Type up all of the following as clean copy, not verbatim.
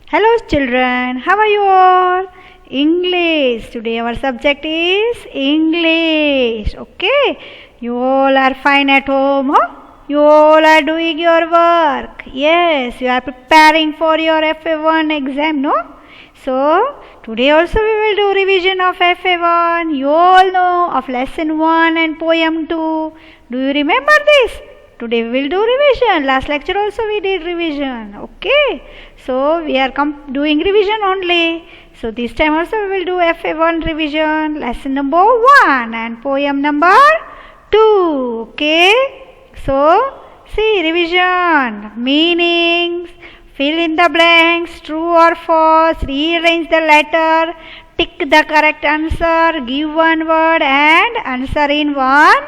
Hello children, how are you all? English. Today our subject is English. Okay? You all are fine at home, huh? You all are doing your work. Yes, you are preparing for your FA1 exam, no? So, today also we will do revision of FA1. You all know of lesson 1 and poem 2. Do you remember this? Today we will do revision. Last lecture also we did revision. Okay? So, we are doing revision only. So, this time also we will do FA1 revision. Lesson number 1 and poem number 2. Okay? So, see revision. Meanings. Fill in the blanks. True or false. Rearrange the letter. Tick the correct answer. Give one word and answer in one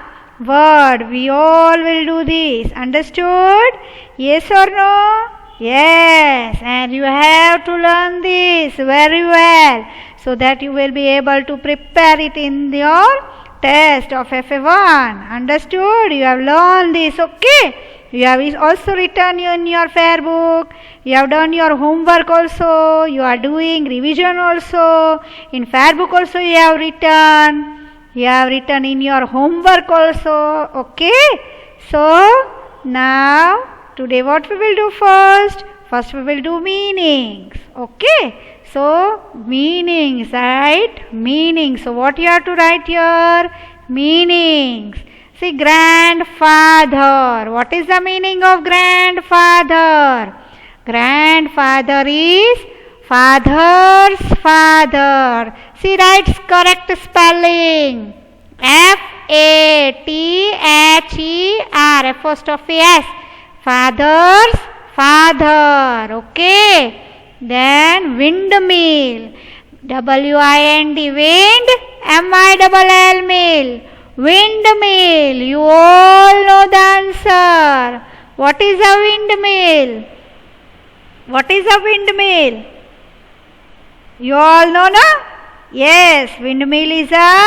word. We all will do this. Understood? Yes or no? Yes. And you have to learn this very well so that you will be able to prepare it in your test of FA1. Understood? You have learned this. Okay? You have also written in your fair book. You have done your homework also. You are doing revision also. In fair book also you have written. You have written in your homework also. Okay? So, now, today what we will do first? First we will do meanings. Okay? So, meanings, right? Meanings. So, what you have to write here? Meanings. See, grandfather. What is the meaning of grandfather? Grandfather is father's father. See, write correct spelling. F-A-T-H-E-R apostrophe S. Father's father. Okay. Then windmill. W-I-N-D. Wind. M-I-L-L mill. Windmill. You all know the answer. What is a windmill? What is a windmill? You all know, no? Yes, windmill is a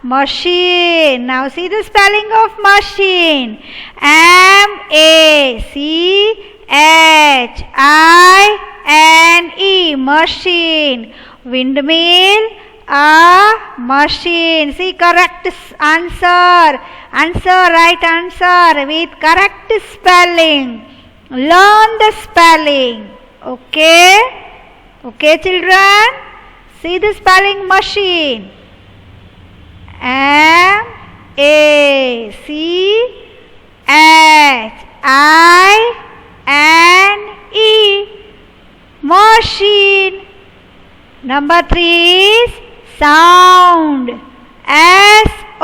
machine. Now see the spelling of machine. M-A-C-H-I-N-E. Machine. Windmill, a machine. See, correct answer. Right answer with correct spelling. Learn the spelling. Okay? Okay, children? See the spelling machine. M-A-C-H-I-N-E. Machine. Number 3 is sound. S-O-U-N-D.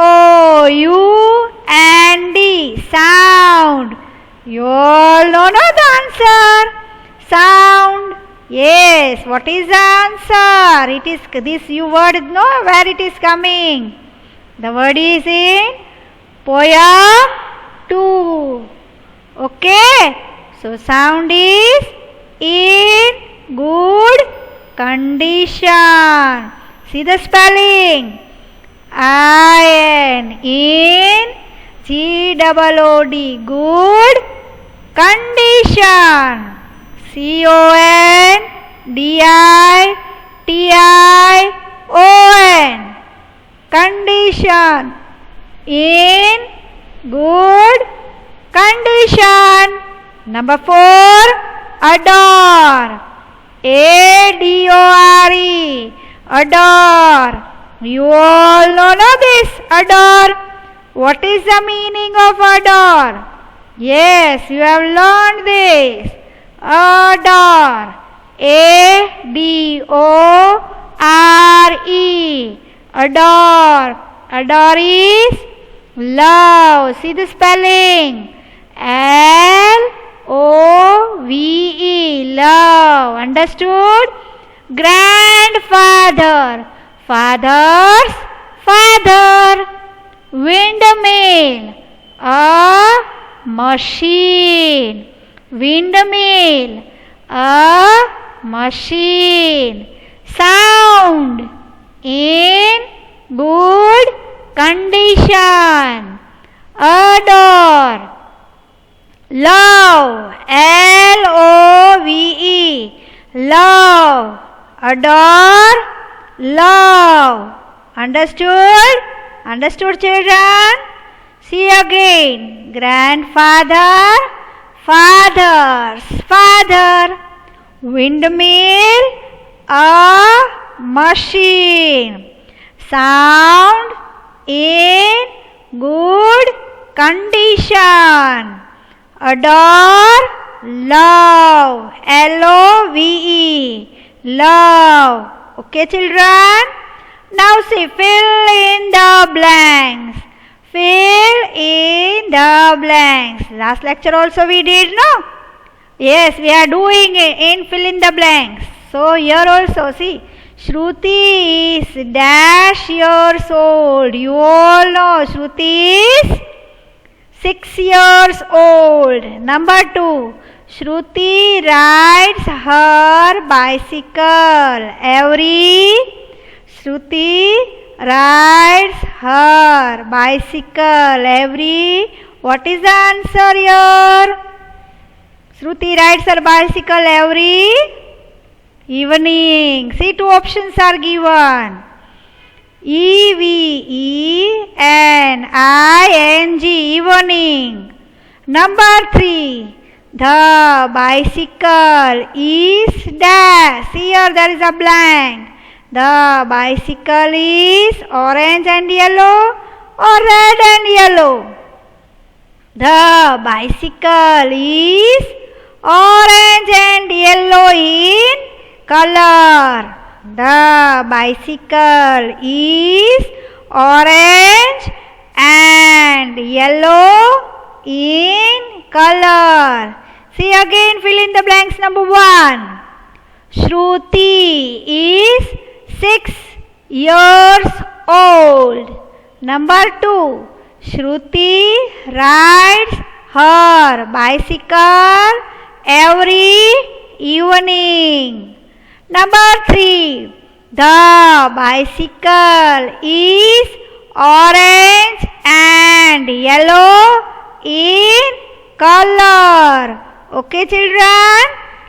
Sound. You all know the answer. Sound. Yes. What is the answer? It is this you word know where it is coming. The word is in poem 2. Okay. So sound is in good condition. See the spelling. I-N in G-O-O-D. Good condition. C-O-N-D-I-T-I-O-N. Condition. In good condition. Number 4. Adore. A-D-O-R-E. Adore. You all know this. Adore. What is the meaning of adore? Yes, you have learned this. Adore. A-D-O-R-E. Adore. Adore is love. See the spelling. L-O-V-E. Love. Understood? Grandfather. Father's father. Windmill. A machine. Windmill. A machine. Sound. In good condition. Adore. Love. L-O-V-E. love. Adore, love. Understood? Understood, children? See again. Grandfather, father's father. Windmill, a machine. Sound in good condition. Adore, love. Love. Love. Okay, children? Now see, fill in the blanks. Fill in the blanks. Last lecture also we did, no? Yes, we are doing it in fill in the blanks. So here also, see, Shruti is dash years old. You all know Shruti is 6 years old. Number 2, Shruti rides her bicycle. Shruti rides her bicycle what is the answer here? Shruti rides her bicycle every evening. See, 2 options are given. EVENING, evening. Number 3, the bicycle is dash. See here, there is a blank. The bicycle is orange and yellow or red and yellow? The bicycle is orange and yellow in color. The bicycle is orange and yellow in color. See again, fill in the blanks. Number 1, Shruti is 6 years old. Number 2, Shruti rides her bicycle every evening. Number 3, the bicycle is orange and yellow in color. Okay, children?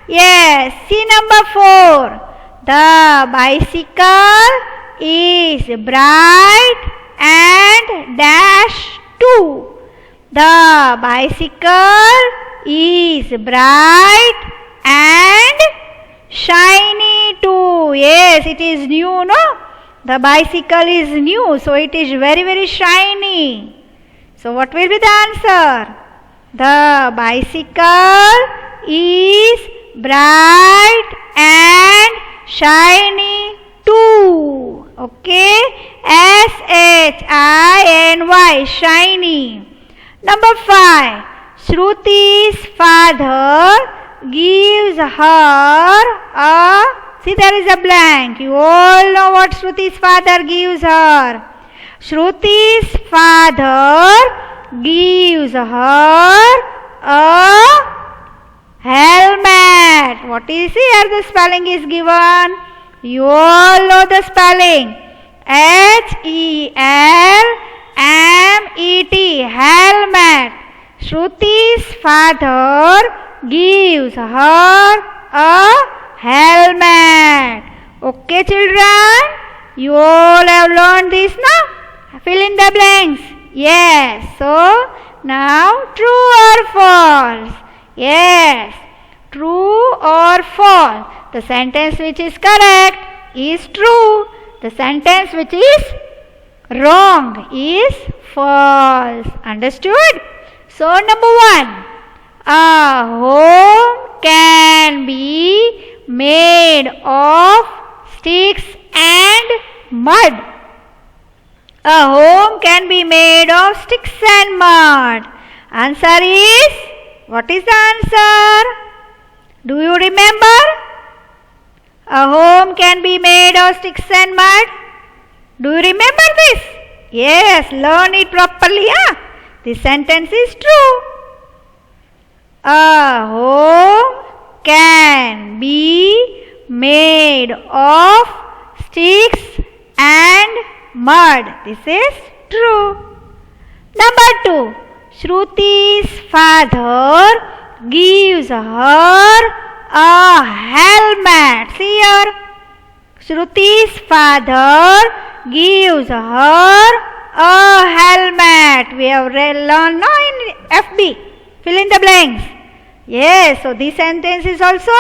Yes. See number 4. The bicycle is bright and dash too. The bicycle is bright and shiny too. Yes, it is new, no? The bicycle is new, so it is very, very shiny. So what will be the answer? The bicycle is bright and shiny too. Okay? SHINY, shiny. Number 5. Shruti's father gives her a, see there is a blank. You all know what Shruti's father gives her. Shruti's father gives her a helmet. What is here? The spelling is given. You all know the spelling. HELMET, helmet. Shruti's father gives her a helmet. Okay, children? You all have learned this now? Fill in the blanks. Yes. So, now true or false? Yes. True or false? The sentence which is correct is true. The sentence which is wrong is false. Understood? So, number 1. A home can be made of sticks and mud. A home can be made of sticks and mud. Answer is, what is the answer? Do you remember? A home can be made of sticks and mud. Do you remember this? Yes, learn it properly. This sentence is true. A home can be made of sticks and mud. This is true. Number 2. Shruti's father gives her a helmet. See here. Shruti's father gives her a helmet. We have learned now in FB. Fill in the blanks. Yes, so this sentence is also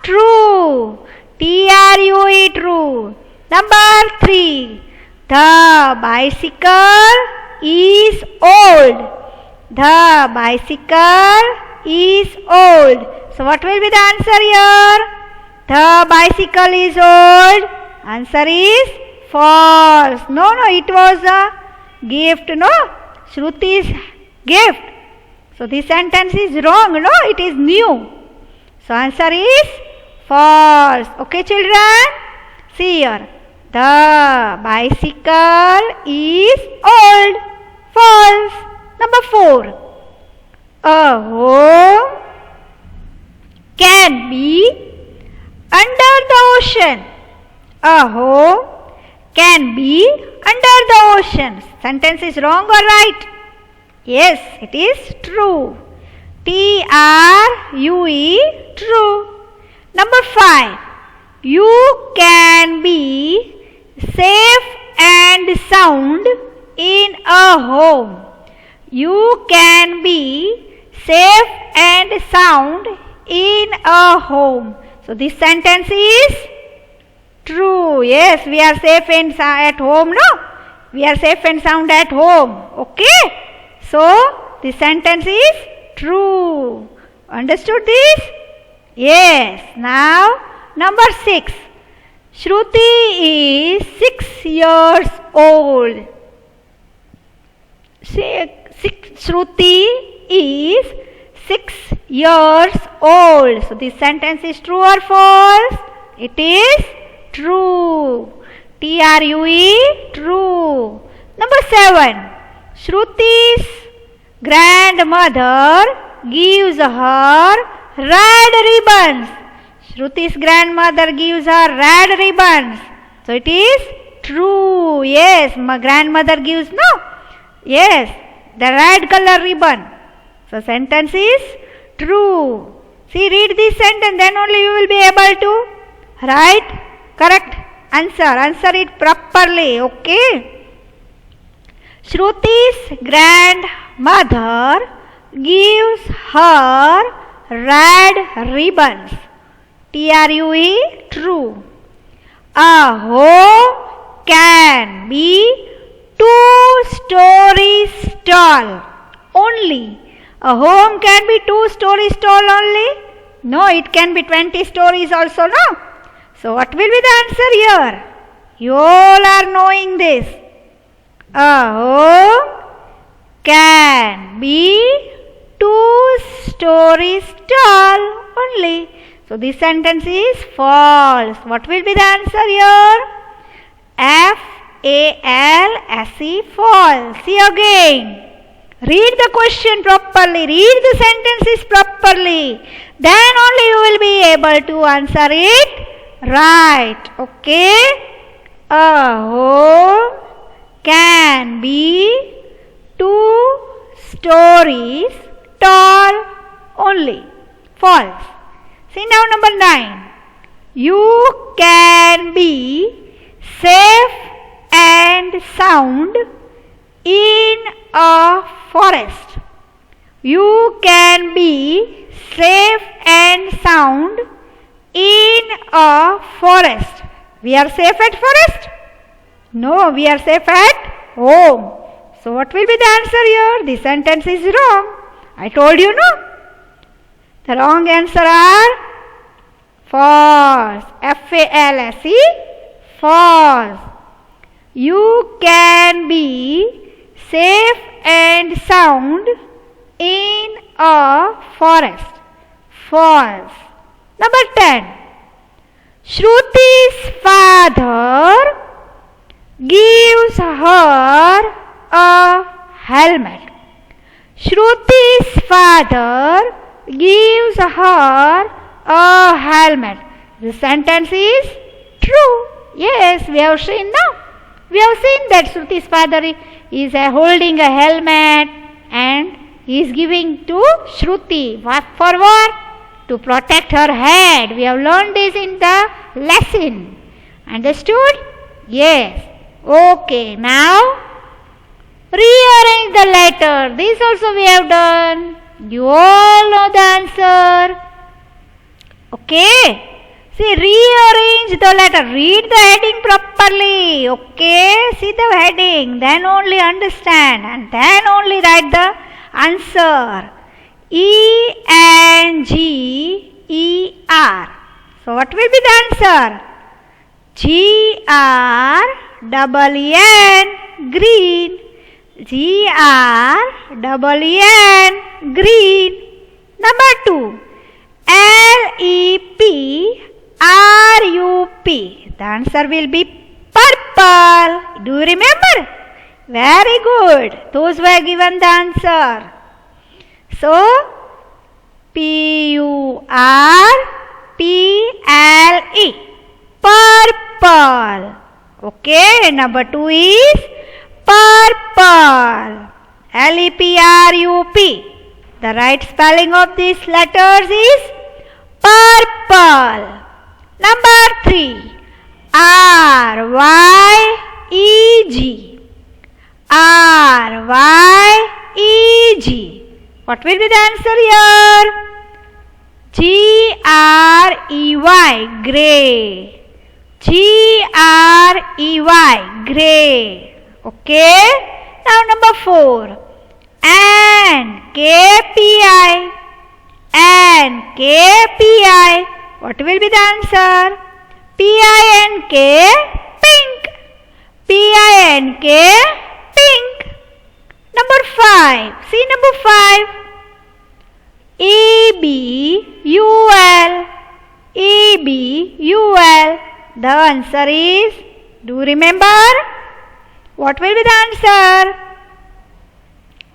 true. TRUE, true. Number 3. The bicycle is old. The bicycle is old. So what will be the answer here? The bicycle is old. Answer is false. No, it was a gift, no? Shruti's gift. So this sentence is wrong, no? It is new. So answer is false. Okay, children? See here. The bicycle is old. False. Number 4. A home can be under the ocean. A home can be under the ocean. Sentence is wrong or right? Yes, it is true. TRUE, true. Number 5. You can be safe and sound in a home. You can be safe and sound in a home. So this sentence is true. Yes, we are safe and at home, no? We are safe and sound at home. Okay? So this sentence is true. Understood this? Yes. Now number 6. Shruti is 6 years old. Shruti is 6 years old. So this sentence is true or false? It is true. TRUE, true. Number 7. Shruti's grandmother gives her red ribbons. Shruti's grandmother gives her red ribbons. So it is true. Yes, my grandmother gives, no? Yes, the red color ribbon. So sentence is true. See, read this sentence, then only you will be able to write correct answer. Answer it properly. Okay. Shruti's grandmother gives her red ribbons. TRUE, true. A home can be 2 stories tall only. A home can be 2 stories tall only? No, it can be 20 stories also, no? So what will be the answer here? You all are knowing this. A home can be 2 stories tall only. So this sentence is false. What will be the answer here? FALSE, false. See again. Read the question properly. Read the sentences properly. Then only you will be able to answer it right. Okay? A home can be 2 stories tall only. False. See now number 9. You can be safe and sound in a forest. You can be safe and sound in a forest. We are safe at forest? No, we are safe at home. So what will be the answer here? This sentence is wrong. I told you, no? The wrong answer are false. FALSE, false. You can be safe and sound in a forest. False. Number 10. Shruti's father gives her a helmet. Shruti's father gives her a helmet. The sentence is true. Yes, we have seen now. We have seen that Shruti's father is holding a helmet and he is giving to Shruti. What for what? to protect her head. We have learned this in the lesson. Understood? Yes. Okay, now rearrange the letter. This also we have done. You all know the answer. Okay. See, rearrange the letter. Read the heading properly. Okay. See the heading. Then only understand. And then only write the answer. E-N-G-E-R. So what will be the answer? G-R-E-E-N. Green. G-R-E-E-N. Green. Number 2. L-E-P-R-U-P. The answer will be purple. Do you remember? Very good. Those who have given the answer. So, P-U-R-P-L-E. Purple. Okay. Number 2 is purple. L-E-P-R-U-P. The right spelling of these letters is purple. Number 3. R-Y-E-G. R-Y-E-G. What will be the answer here? G-R-E-Y. Grey. G-R-E-Y. Grey. Okay. Now number 4. N-K-P-I. N-K-P-I. What will be the answer? P-I-N-K. Pink. P-I-N-K. Pink. Number 5. See number 5. E-B-U-L. E-B-U-L. The answer is, do you remember? What will be the answer?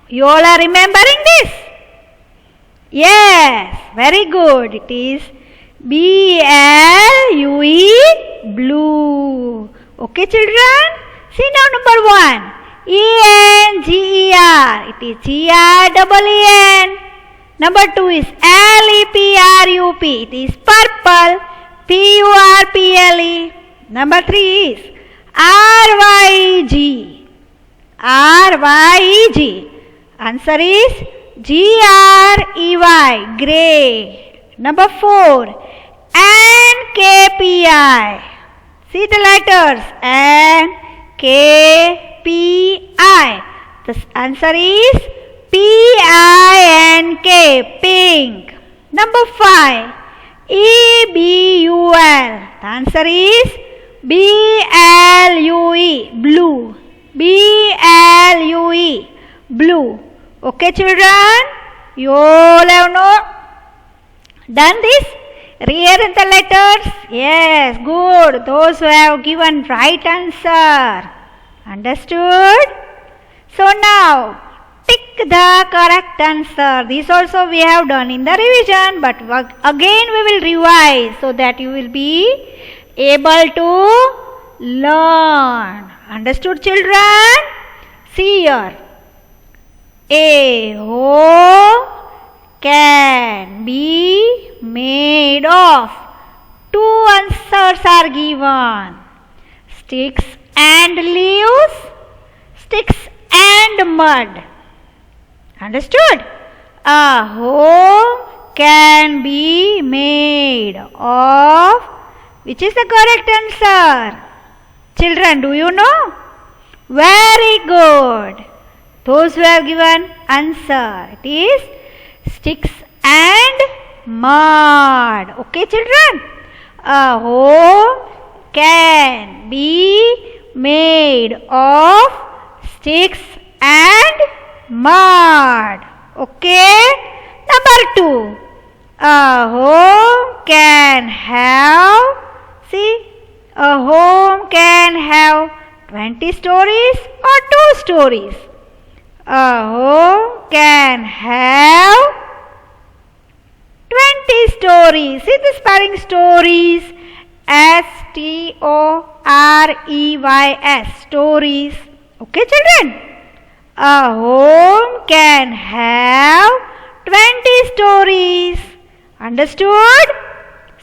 You all are remembering this? Yes, very good. It is B-L-U-E, blue. Okay, children? See now number 1. E-N-G-E-R. It is G-R-E-E-N. Number 2 is L-E-P-R-U-P. It is purple. P-U-R-P-L-E. Number 3 is R-Y-E-G. R-Y-E-G. Answer is G-R-E-Y. Grey. Number 4. N-K-P-I. See the letters. N-K-P-I. The answer is P-I-N-K. Pink. Number 5. E-B-U-L. The answer is B-L-U-E. Blue. B-L-U-E. Blue. Okay, children? You all have done this? Rearrange the letters? Yes, good. Those who have given right answer. Understood? So now, tick the correct answer. This also we have done in the revision, but again we will revise so that you will be able to learn. Understood, children? See here. A home can be made of. 2 answers are given. Sticks and leaves. Sticks and mud. Understood? A home can be made of. Which is the correct answer? Children, do you know? Very good. Those who have given answer, it is sticks and mud. Okay, children? A home can be made of sticks and mud. Okay? Number 2. A home can have, see, a home can have 20 stories or 2 stories. A home can have 20 stories. See the spelling stories. S-T-O-R-E-Y-S. Stories. Okay, children? A home can have 20 stories. Understood?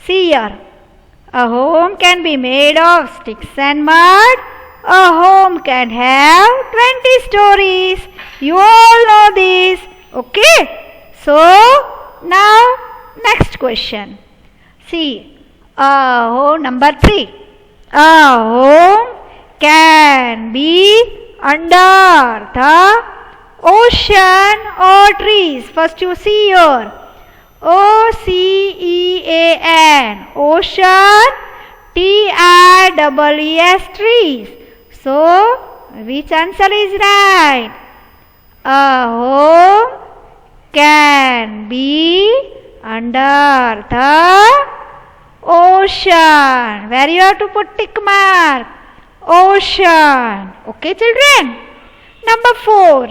See here. A home can be made of sticks and mud. A home can have 20 stories. You all know this. Okay? So, now next question. See, number 3. A home can be under the ocean or trees. First you see here. OCEAN, ocean, TREES, trees. So, which answer is right? A home can be under the ocean. Where you have to put tick mark? Ocean. Okay, children? Number 4.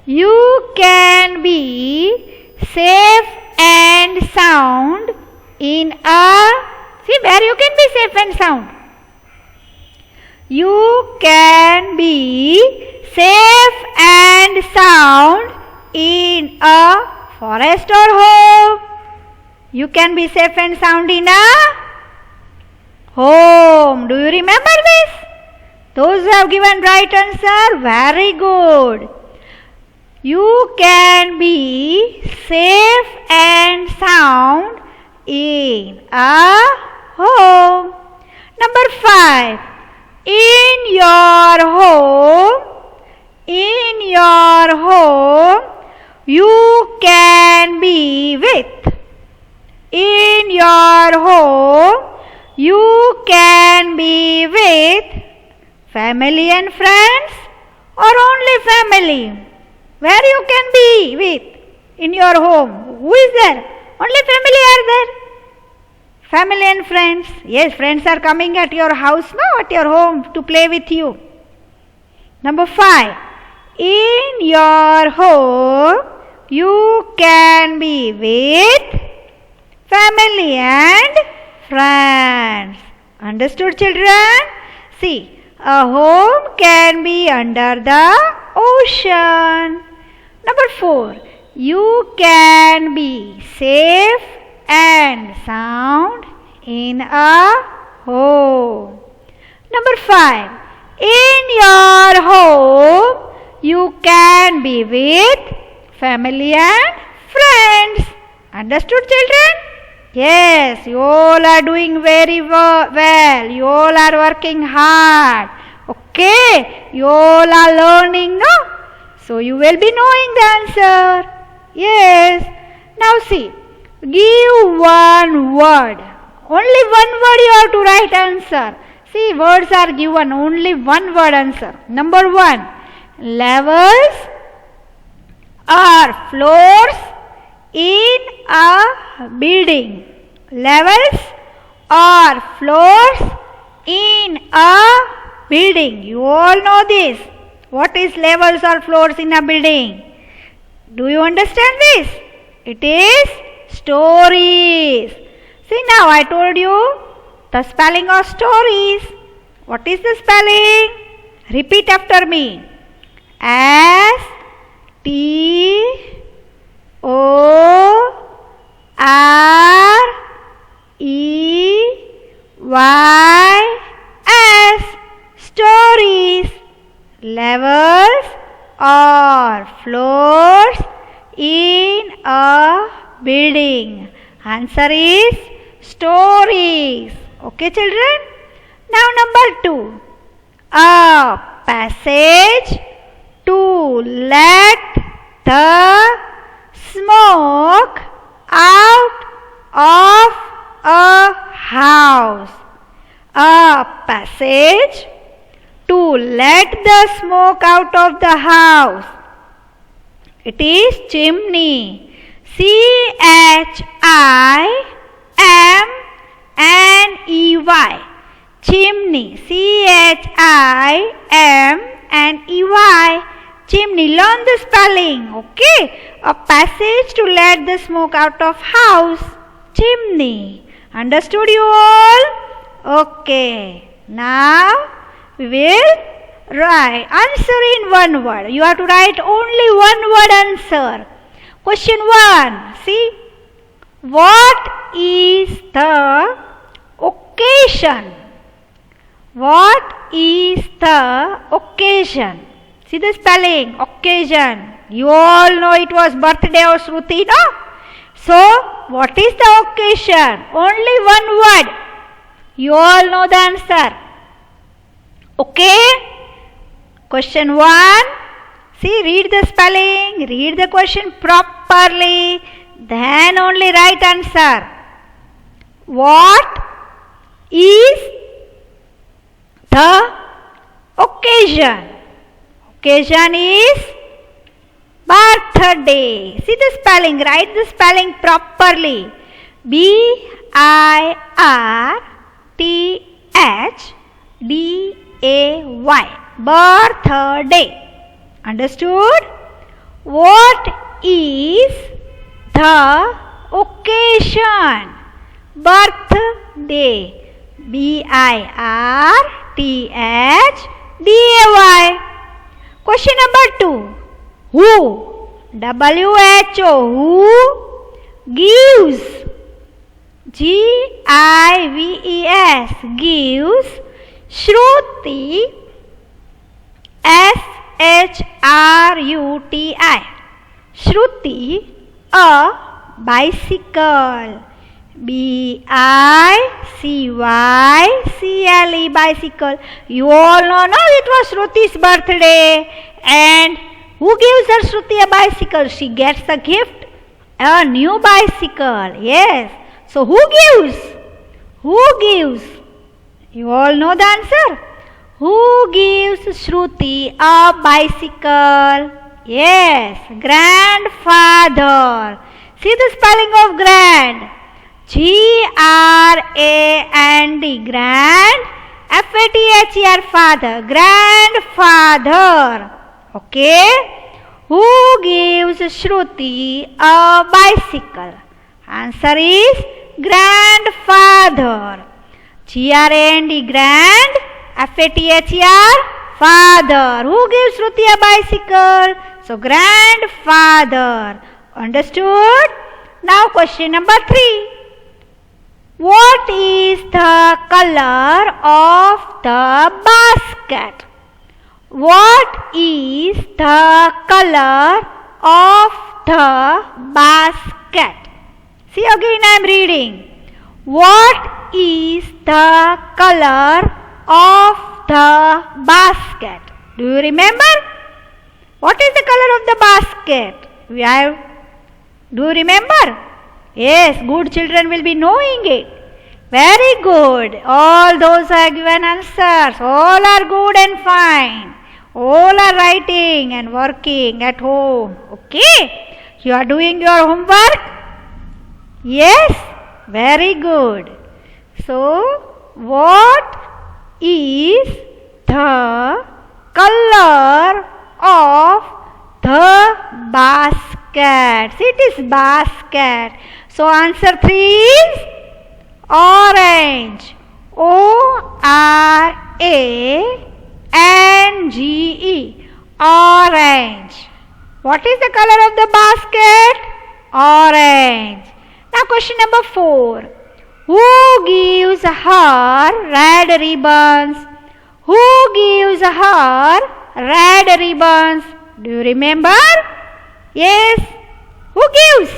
You can be safe and sound in a, see where you can be safe and sound. You can be safe and sound in a forest or home. You can be safe and sound in a home. Do you remember this? Those who have given right answer, very good. You can be safe and sound in a home. Number 5. In your home, you can be with. In your home, you can be with family and friends or only family. Where you can be with in your home? Who is there? Only family are there. Family and friends. Yes, friends are coming at your house now, at your home to play with you. Number 5. In your home, you can be with family and friends. Understood, children? See, a home can be under the ocean. Number 4. You can be safe and sound in a home. Number 5. In your home, you can be with family and friends. Understood, children? Yes, you all are doing very well. You all are working hard. Okay, you all are learning, no? So you will be knowing the answer. Yes. Now see, give one word. Only one word you have to write answer. See, words are given, only one word answer. Number 1, levels or floors in a building. Levels or floors in a building. You all know this. What is levels or floors in a building? Do you understand this? It is stories. See, now I told you the spelling of stories. What is the spelling? Repeat after me. S-T-O-R-E-Y-S. Stories. Levels or floors in a building. Answer is stories. Okay, children? Now number 2. A passage to let the smoke out of a house. A passage to let the smoke out of the house. It is chimney. C-H-I-M-N-E-Y. Chimney. C-H-I-M-N-E-Y. Chimney. Learn the spelling. Okay. A passage to let the smoke out of house. Chimney. Understood, you all? Okay. Now we will write answer in one word. You have to write only one word answer. Question 1. See, What is the occasion? What is the occasion? See the spelling, occasion. You all know it was birthday of Shruti, no? So, what is the occasion? Only one word. You all know the answer. Okay? Question 1. See, read the spelling, read the question properly, then only write answer. What is the occasion? Occasion is birthday. See the spelling, write the spelling properly. birthday. Birthday. Understood? What is the occasion? Birthday. birthday. Question number 2. Who? WHO. Who gives? gives. Gives. Shruti. shruti. Shruti a bicycle. bicycle. Bicycle. You all know, no? It was Shruti's birthday. And who gives her Shruti a bicycle? She gets a gift, a new bicycle. Yes. So who gives? Who gives? You all know the answer. Who gives Shruti a bicycle? Yes, grandfather. See the spelling of grand. Grand. Grand. father. Father. Grandfather. Okay. Who gives Shruti a bicycle? Answer is grandfather. grand. Grand. father. Who gives Shruti a bicycle? So grandfather. Understood? Now question number 3. What is the color of the basket? What is the color of the basket? See again I am reading. What is the color of the basket? Do you remember? What is the color of the basket? Do you remember? Yes, good children will be knowing it. Very good. All those are given answers. All are good and fine. All are writing and working at home. Okay? You are doing your homework? Yes? Very good. So, what is the color of the basket? See, it is basket. So, answer 3 is orange. ORANGE. Orange. What is the color of the basket? Orange. Now question number 4. Who gives her red ribbons? Who gives her red ribbons? Do you remember? Yes. Who gives?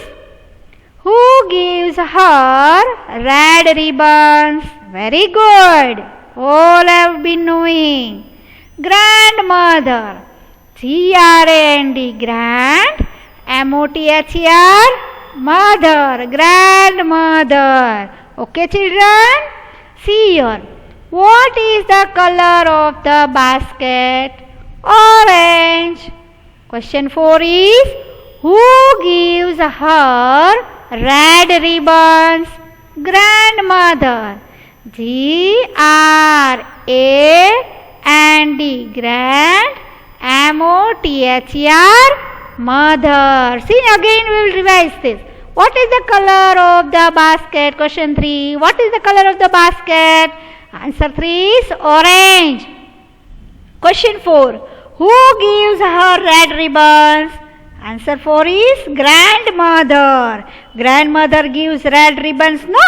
Who gives her red ribbons? Very good. All have been knowing. Grandmother. GRAND. Grand. MOTHER. Mother. Grandmother. Okay, children? See here. What is the color of the basket? Orange. Question 4 is, who gives her red ribbons? Grandmother. GRAND. Grand. MOTHER. Mother. See, again we will revise this. What is the color of the basket? Question 3. What is the color of the basket? Answer 3 is orange. Question 4. Who gives her red ribbons? Answer 4 is grandmother. Grandmother gives red ribbons, no?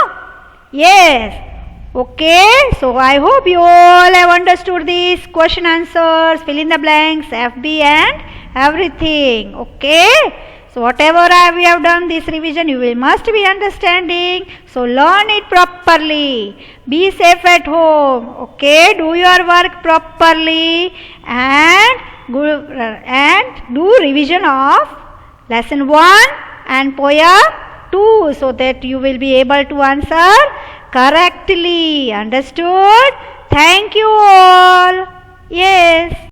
Yes. Okay, so I hope you all have understood these question answers, fill in the blanks, FB and everything. Okay, so whatever we have done this revision, you will must be understanding. So learn it properly. Be safe at home. Okay, do your work properly and do revision of lesson 1 and poem 2 so that you will be able to answer correctly. Understood? Thank you all. Yes.